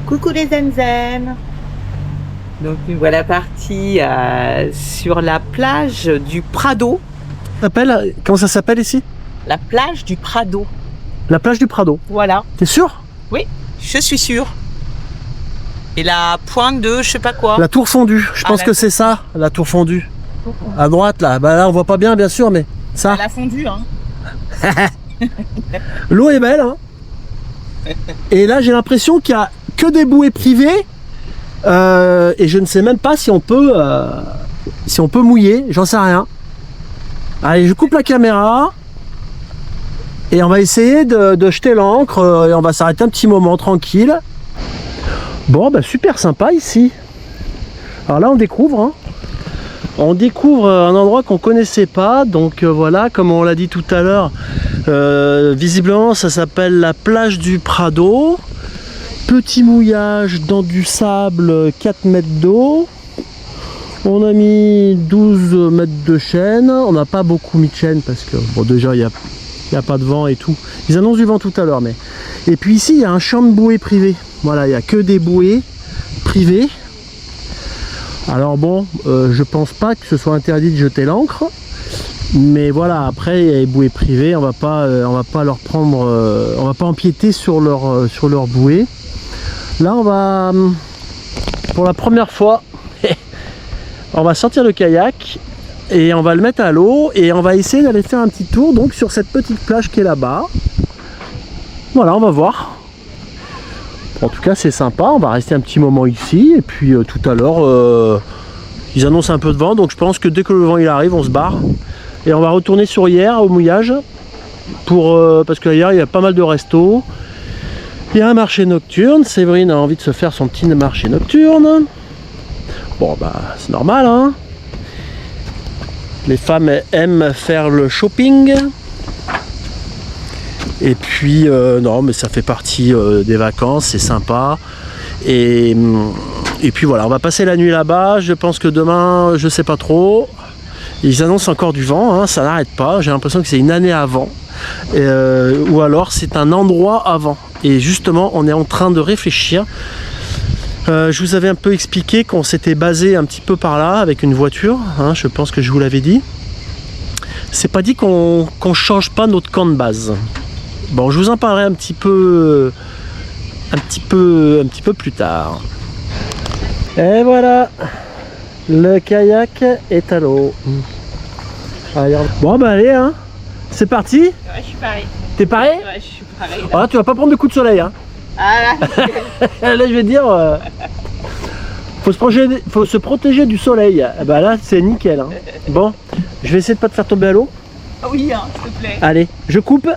Coucou les zenzen. Donc nous voilà partis sur la plage du Prado. Comment ça s'appelle ici? La plage du Prado. La plage du Prado. Voilà. T'es sûr? Oui, je suis sûre. Et la pointe de je sais pas quoi. La tour fondue. Je pense que c'est ça, la tour fondue. À droite là. Bah là on voit pas bien sûr, mais ça. Elle a fondu hein. L'eau est belle hein. Et là j'ai l'impression qu'il y a que des bouées privées. Et je ne sais même pas si on peut mouiller, j'en sais rien. Allez, je coupe la caméra et on va essayer de jeter l'ancre et on va s'arrêter un petit moment tranquille. Bon, bah super sympa ici. Alors là, on découvre. Hein. On découvre un endroit qu'on connaissait pas. Donc voilà, comme on l'a dit tout à l'heure, visiblement ça s'appelle la plage du Prado. Petit mouillage dans du sable, 4 mètres d'eau. On a mis 12 mètres de chaîne. On n'a pas beaucoup mis de chaîne parce que bon, déjà il n'y a pas de vent et tout. Ils annoncent du vent tout à l'heure. Mais... Et puis ici il y a un champ de bouées privé. Voilà, il n'y a que des bouées privées. Alors bon, je pense pas que ce soit interdit de jeter l'ancre. Mais voilà, après il y a les bouées privées. On va pas leur prendre, on va pas empiéter sur leur bouée. Là on va, pour la première fois, on va sortir le kayak et on va le mettre à l'eau et on va essayer d'aller faire un petit tour donc sur cette petite plage qui est là-bas. Voilà, on va voir. En tout cas c'est sympa, on va rester un petit moment ici et puis tout à l'heure ils annoncent un peu de vent, donc je pense que dès que le vent il arrive on se barre et on va retourner sur hier au mouillage parce que hier il y a pas mal de restos. Il y a un marché nocturne, Séverine a envie de se faire son petit marché nocturne. Bon bah c'est normal hein. Les femmes aiment faire le shopping. Et puis non mais ça fait partie des vacances, c'est sympa. Et puis voilà, on va passer la nuit là-bas. Je pense que demain, je sais pas trop. Ils annoncent encore du vent, hein, ça n'arrête pas. J'ai l'impression que c'est une année avant. Ou alors c'est un endroit avant. Et justement on est en train de réfléchir. Je vous avais un peu expliqué qu'on s'était basé un petit peu par là avec une voiture, hein, je pense que je vous l'avais dit. C'est pas dit qu'on change pas notre camp de base. Bon, je vous en parlerai un petit peu plus tard. Et voilà, le kayak est à l'eau. Bon bah allez hein, c'est parti. Ouais, je suis pareil. T'es paré? Ouais, je suis pareil. Ah, tu vas pas prendre de coups de soleil hein. Ah là. Là je vais te dire, faut se protéger du soleil. Bah là c'est nickel hein. Bon, je vais essayer de pas te faire tomber à l'eau. Oui hein, s'il te plaît. Allez, je coupe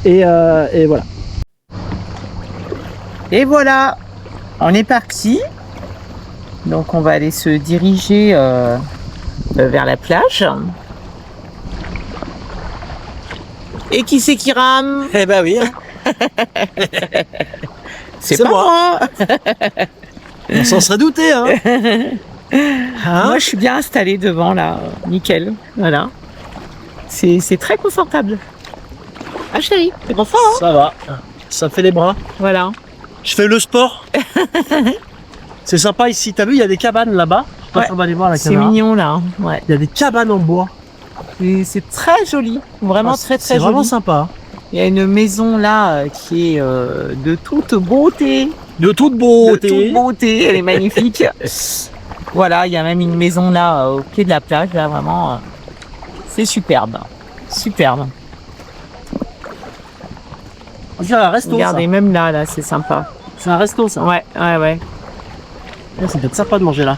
et voilà. Et voilà, on est parti. Donc on va aller se diriger vers la plage. Et qui c'est qui rame? Eh ben oui. Hein. C'est pas moi. On s'en serait douté hein. Moi je suis bien installée devant là, nickel. Voilà. C'est très confortable. Ah chérie, c'est confort hein. Ça va, ça me fait les bras. Voilà. Je fais le sport. C'est sympa ici, t'as vu il y a des cabanes là-bas. Ouais. On va aller voir la C'est caméra. mignon là. Ouais. Il y a des cabanes en bois. Et c'est très joli, vraiment très C'est joli. vraiment sympa. Il y a une maison là qui est de toute beauté. De toute beauté. De toute beauté, elle est magnifique. Voilà, il y a même une maison là au pied de la plage, là vraiment, c'est superbe. Superbe. C'est un resto. Regardez, même là, c'est sympa. C'est un resto ça. Ouais. C'est peut-être sympa de manger là.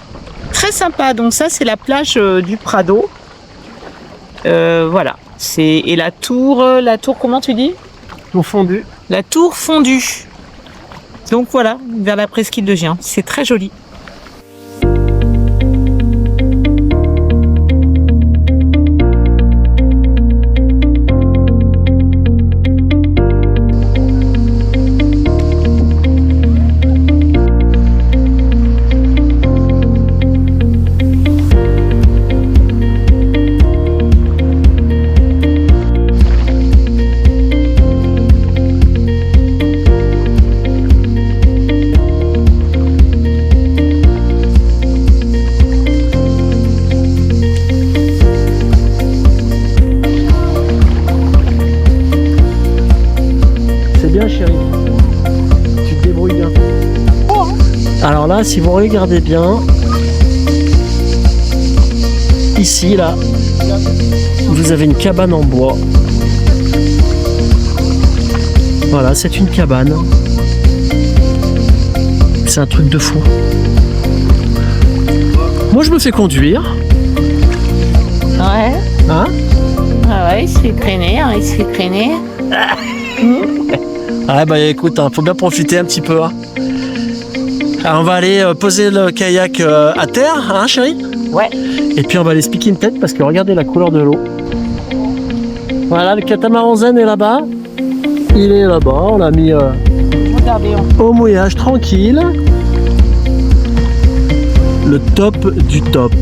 Très sympa, donc ça c'est la plage du Prado. Voilà. Et la tour, comment tu dis? Tour fondue. La tour fondue. Donc voilà, vers la presqu'île de Gien. C'est très joli. Alors là, si vous regardez bien, ici, là, vous avez une cabane en bois. Voilà, c'est une cabane. C'est un truc de fou. Moi, je me fais conduire. Ouais. Hein? Ah ouais, il se fait traîner, il se fait traîner. Ouais, bah écoute, faut bien profiter un petit peu. Hein. Alors, on va aller poser le kayak à terre, hein, chérie? Ouais. Et puis on va aller se piquer une tête parce que regardez la couleur de l'eau. Voilà, le catamaran zen est là-bas. Il est là-bas, on l'a mis Regardez. au mouillage tranquille. Le top du top.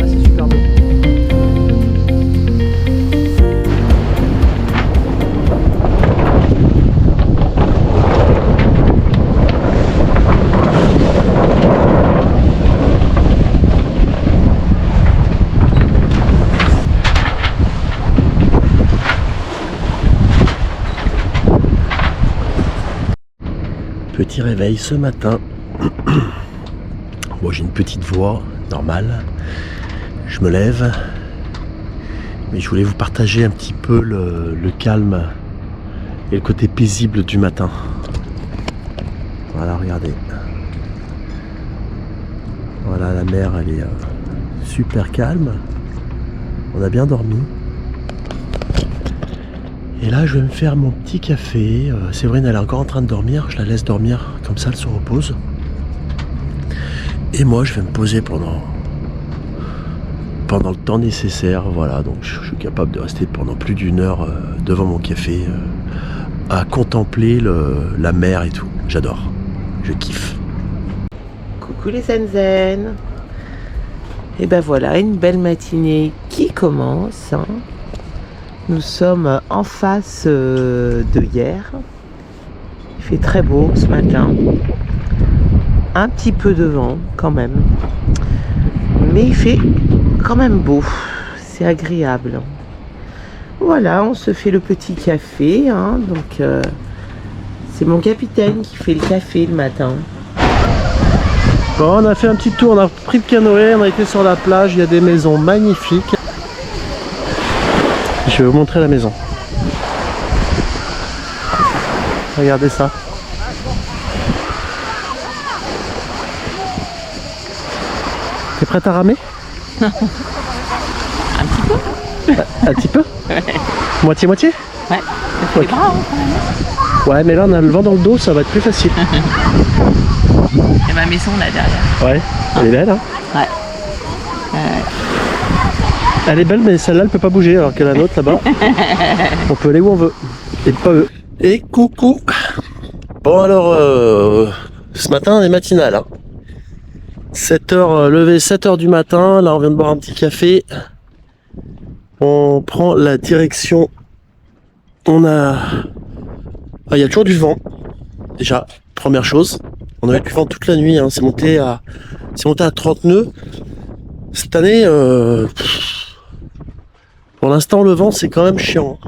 C'est super beau. Petit réveil ce matin. Bon, j'ai une petite voix normale. Je me lève. Mais je voulais vous partager un petit peu le calme et le côté paisible du matin. Voilà, regardez. Voilà, la mer, elle est super calme. On a bien dormi. Et là, je vais me faire mon petit café. Séverine, elle est encore en train de dormir. Je la laisse dormir, comme ça, elle se repose. Et moi, je vais me poser pendant le temps nécessaire. Voilà, donc je suis capable de rester pendant plus d'1 heure devant mon café à contempler la mer et tout. J'adore. Je kiffe. Coucou les zen. Et ben voilà, une belle matinée qui commence. Hein. Nous sommes en face de hier. Il fait très beau ce matin. Un petit peu de vent quand même. Mais il fait quand même beau. C'est agréable. Voilà, on se fait le petit café. Hein, donc c'est mon capitaine qui fait le café le matin. Bon, on a fait un petit tour, on a pris le canoë, on a été sur la plage, il y a des maisons magnifiques. Je vais vous montrer la maison. Regardez ça. T'es prête à ramer? Un petit peu. Un petit peu? Moitié-moitié? Ouais, ça fait les bras hein, quand même. Ouais, mais là on a le vent dans le dos, ça va être plus facile. Il y a ma maison là derrière. Ouais, elle est belle hein? Ouais. Elle est belle, mais celle-là elle peut pas bouger, alors que la nôtre là-bas, on peut aller où on veut. Et pas eux. Et coucou. Bon alors, ce matin on est matinal. Hein. 7h, levé 7h du matin, là on vient de boire un petit café. On prend la direction. On a... Ah, il y a toujours du vent. Déjà, première chose. On avait du vent toute la nuit, hein. C'est monté à 30 nœuds. Cette année, pour l'instant, le vent, c'est quand même chiant.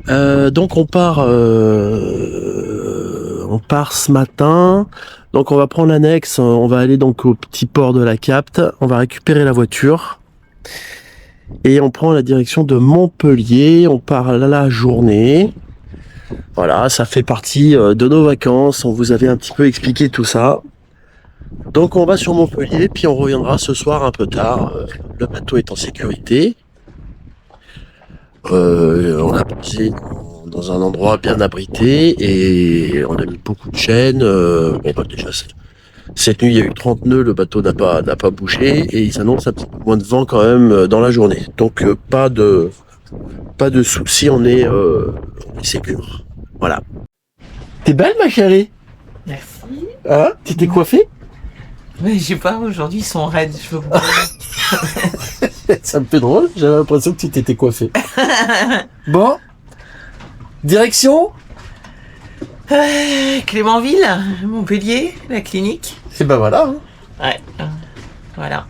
Donc on part ce matin. Donc on va prendre l'annexe, on va aller donc au petit port de la Capte, on va récupérer la voiture et on prend la direction de Montpellier. On part la journée. Voilà, ça fait partie de nos vacances. On vous avait un petit peu expliqué tout ça. Donc on va sur Montpellier, puis on reviendra ce soir un peu tard. Le bateau est en sécurité. On a posé dans un endroit bien abrité et on a mis beaucoup de chaînes. Bon, bah, déjà, cette nuit, il y a eu 30 nœuds, le bateau n'a pas bougé et ils annoncent un petit peu moins de vent quand même dans la journée. Donc pas de soucis, on est sécure. Voilà. T'es belle ma chérie? Merci. Hein? Tu t'es coiffée? Mais je sais pas, aujourd'hui ils sont raides. Je veux... Ça me fait drôle, j'avais l'impression que tu t'étais coiffée. Bon. Direction Clémenville, Montpellier, la clinique. Et ben voilà. Hein. Ouais, voilà.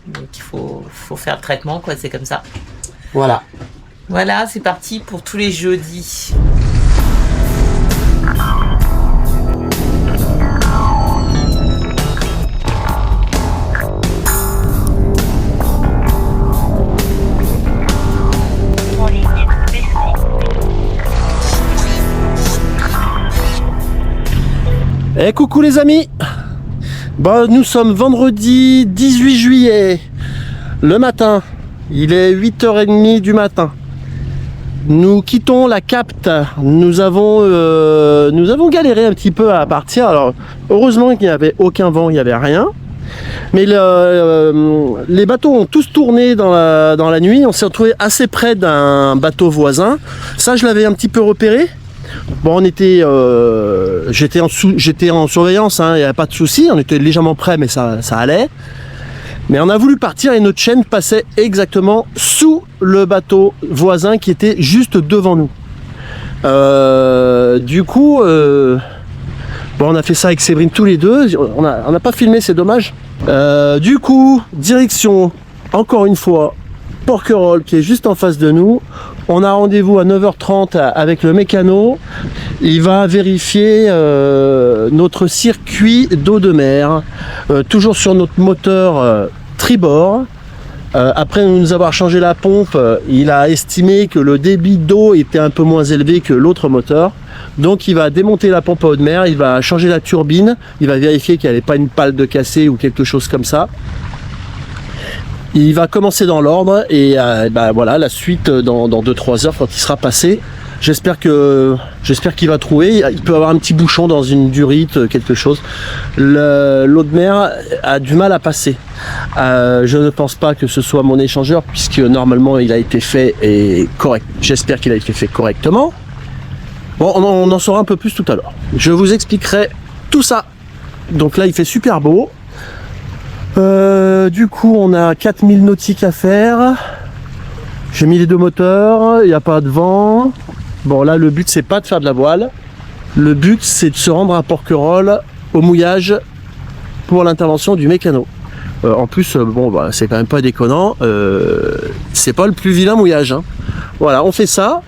Donc il faut faire le traitement, quoi, c'est comme ça. Voilà. Voilà, c'est parti pour tous les jeudis. Eh coucou les amis. Bah, nous sommes vendredi 18 juillet, le matin, il est 8h30 du matin. Nous quittons la Capte, nous avons galéré un petit peu à partir. Alors heureusement qu'il n'y avait aucun vent, il n'y avait rien. Mais les bateaux ont tous tourné dans la nuit, on s'est retrouvé assez près d'un bateau voisin. Ça je l'avais un petit peu repéré. Bon, j'étais en surveillance, hein, il n'y avait pas de souci, on était légèrement près, mais ça allait. Mais on a voulu partir et notre chaîne passait exactement sous le bateau voisin qui était juste devant nous. Du coup, bon, on a fait ça avec Séverine tous les deux, on n'a pas filmé, c'est dommage. Du coup, direction, encore une fois, Porquerolles qui est juste en face de nous. On a rendez-vous à 9h30 avec le mécano. Il va vérifier notre circuit d'eau de mer, toujours sur notre moteur tribord. Après nous avoir changé la pompe, il a estimé que le débit d'eau était un peu moins élevé que l'autre moteur. Donc il va démonter la pompe à eau de mer, il va changer la turbine, il va vérifier qu'il n'y avait pas une pale de cassé ou quelque chose comme ça. Il va commencer dans l'ordre et bah, voilà, la suite dans 2-3 heures quand il sera passé. J'espère qu'il va trouver. Il peut avoir un petit bouchon dans une durite, quelque chose. L'eau de mer a du mal à passer. Je ne pense pas que ce soit mon échangeur puisque normalement il a été fait et correct. J'espère qu'il a été fait correctement. Bon, on en saura un peu plus tout à l'heure. Je vous expliquerai tout ça. Donc là il fait super beau. Du coup on a 4000 nautiques à faire. J'ai mis les deux moteurs, il n'y a pas de vent. Bon là le but c'est pas de faire de la voile. Le but c'est de se rendre à Porquerolles au mouillage pour l'intervention du mécano. En plus bon bah, c'est quand même pas déconnant, c'est pas le plus vilain mouillage, hein. Voilà, on fait ça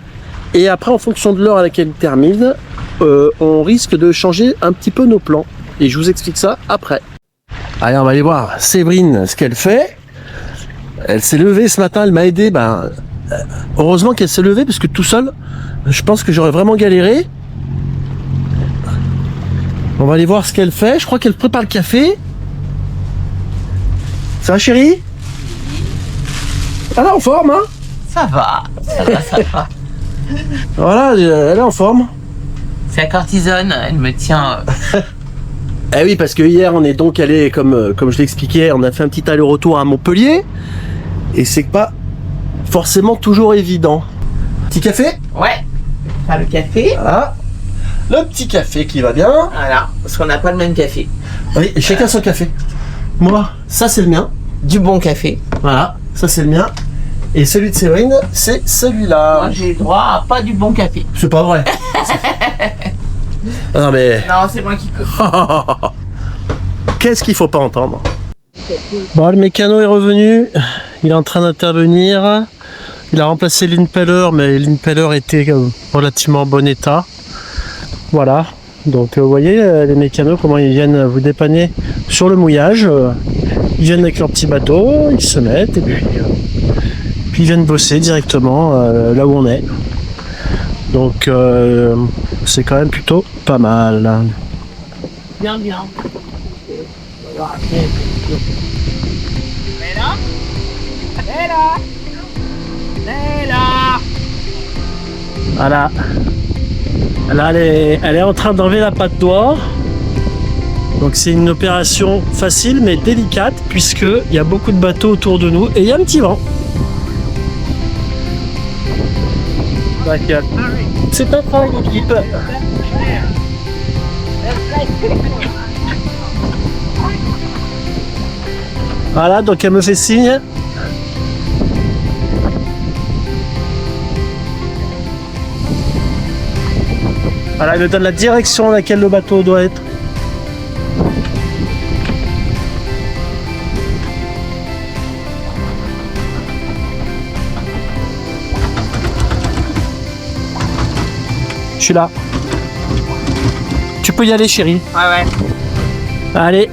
et après en fonction de l'heure à laquelle il termine, on risque de changer un petit peu nos plans et je vous explique ça après. Allez, on va aller voir Séverine ce qu'elle fait. Elle s'est levée ce matin, elle m'a aidé. Ben, heureusement qu'elle s'est levée parce que tout seul, je pense que j'aurais vraiment galéré. On va aller voir ce qu'elle fait. Je crois qu'elle prépare le café. Ça va, chérie? Elle est en forme, hein? Ça va. Voilà, elle est en forme. C'est la cortisone, elle me tient. Eh oui, parce que hier on est donc allé, comme je l'expliquais, on a fait un petit aller-retour à Montpellier. Et c'est pas forcément toujours évident. Petit café? Ouais. Faire le café. Voilà. Le petit café qui va bien. Voilà. Parce qu'on n'a pas le même café. Oui, chacun son café. Moi, ça c'est le mien. Du bon café. Voilà, ça c'est le mien. Et celui de Séverine, c'est celui-là. Moi j'ai droit à pas du bon café. C'est pas vrai. Non mais... Non, c'est moi qui coûte. Qu'est-ce qu'il faut pas entendre? Bon, le mécano est revenu. Il est en train d'intervenir. Il a remplacé l'impeller, mais l'impeller était relativement en bon état. Voilà. Donc vous voyez les mécanos comment ils viennent vous dépanner sur le mouillage. Ils viennent avec leur petit bateau, ils se mettent et puis ils viennent bosser directement là où on est. Donc c'est quand même plutôt pas mal. Bien. Voilà. Là, elle est en train d'enlever la patte d'oie. Donc c'est une opération facile mais délicate puisque il y a beaucoup de bateaux autour de nous et il y a un petit vent. C'est un travail d'équipe. Voilà, donc elle me fait signe. Voilà, elle me donne la direction à laquelle le bateau doit être. Je suis là. Tu peux y aller, chérie. Ouais. Allez.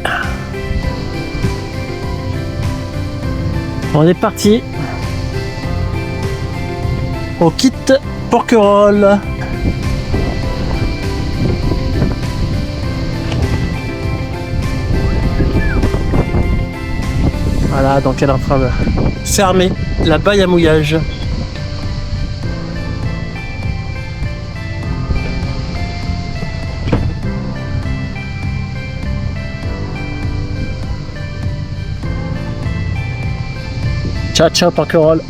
On est parti. On quitte Porquerolles. Voilà, donc elle est en train de fermer la baille à mouillage. Ciao Porquerolles.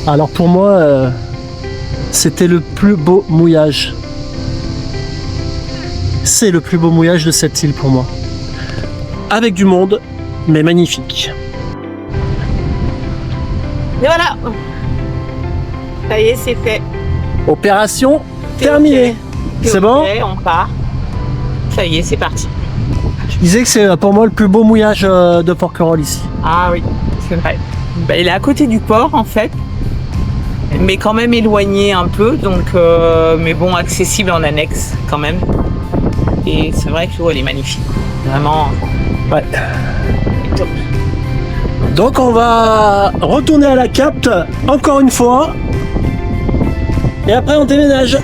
Alors pour moi, c'était le plus beau mouillage. C'est le plus beau mouillage de cette île pour moi. Avec du monde, mais magnifique. Et voilà. Ça y est, c'est fait. Opération terminée. C'est bon? On part. Ça y est, c'est parti. Je disais que c'est pour moi le plus beau mouillage de Porquerolles ici. Ah oui, c'est vrai. Bah, il est à côté du port en fait, mais quand même éloigné un peu, donc mais bon, accessible en annexe quand même. Et c'est vrai que l'eau elle est magnifique, vraiment. Ouais. Donc on va retourner à la Capte encore une fois. Et après on déménage.